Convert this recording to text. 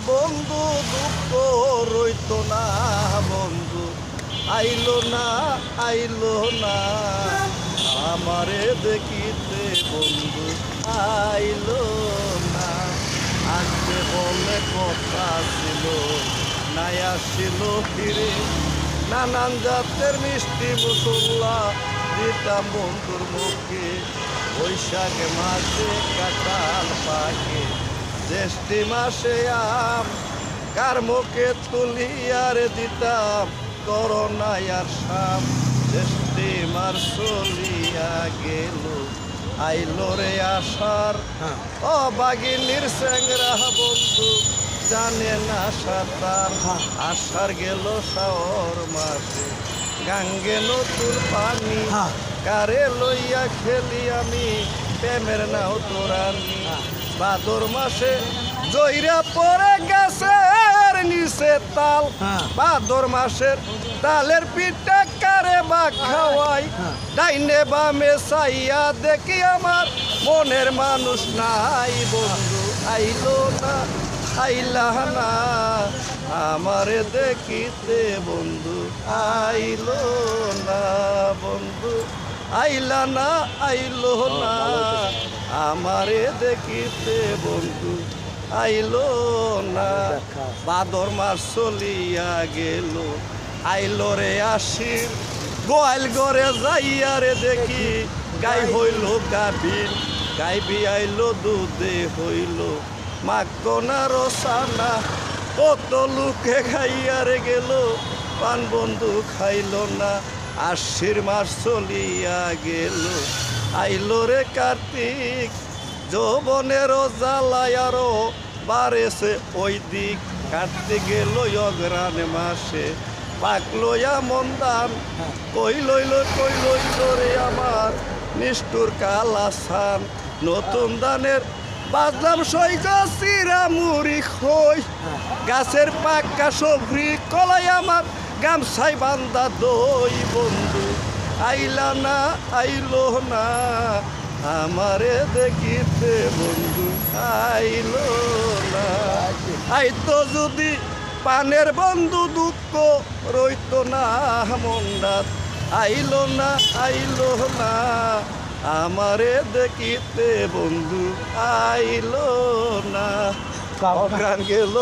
বন্ধু দুঃখ রইত না বন্ধু আইলো না আইলো না আমারে দেখিতে বন্ধু আইলো না আজকে বলে কথা ছিল নাই আসিল ফিরে নানান জাতের মিষ্টি মুসল্লা দিতাম বন্ধুর মুখে বৈশাখ মাসে কাঁঠাল পাকে জ্যৈষ্ঠী মাসে আম কার মুখে তুলিয়ার দিতাম করোনায় আর শাম জ্যৈষ্ঠী মাস চলিয়া গেল আইলো রে আসার ও বাগিনীর স্যাংরা বন্ধু জানে না সাঁতার আষাঢ় গেল শাওর মাসে গাঙ্গে নতুন পানি কারে লইয়া খেলি আমি প্রেমের নাও তোরানি ভাদর মাসে জইরা পরে গাছের নিচে তাল ভাদর মাসের তালের পিঠা কারে বা খাওয়াই ডাইনে বামে চাইয়া দেখি আমার মনের মানুষ নাই বন্ধু আইলো না আইলা না আমারে দেখিতে বন্ধু আইলো না বন্ধু আইলা না আইলো না আমারে দেখিতে বন্ধু আইলো না ভাদর মাস চলিয়া গেল আইলো রে আশির গোয়াল ঘরে যাইয়া রে দেখি গাই হইল গাভীর গাই বিয়াইলো দুধে হইল মাকনা রসানা কত লোকে খাইয়ারে গেল পান বন্ধু খাইল না আশির মাস চলিয়া গেল আইলো রে কার্তিক যৌবনের জ্বালায় আরো বাড়েছে ওই দিক কাটতে গেল অগ্রাণ মাসে পাক লইয়া মন্দান কই লইল রে আমার নিষ্ঠুর কালাসান নতুন দানের বাজলাম সৈক চিরা মুড়ি খই গাছের পাক্কা সবরি কলাই আমার গামছাই বান্দা দই বন্ধু আইলা না আইলো না আমারে দেখিতে বন্ধু আইলো না আইতো যদি পানের বন্ধু দুঃখ রইত না মন্ডাত আইলো না আইলো না আমারে দেখিতে বন্ধু আইলো না অগ্রাণ গেল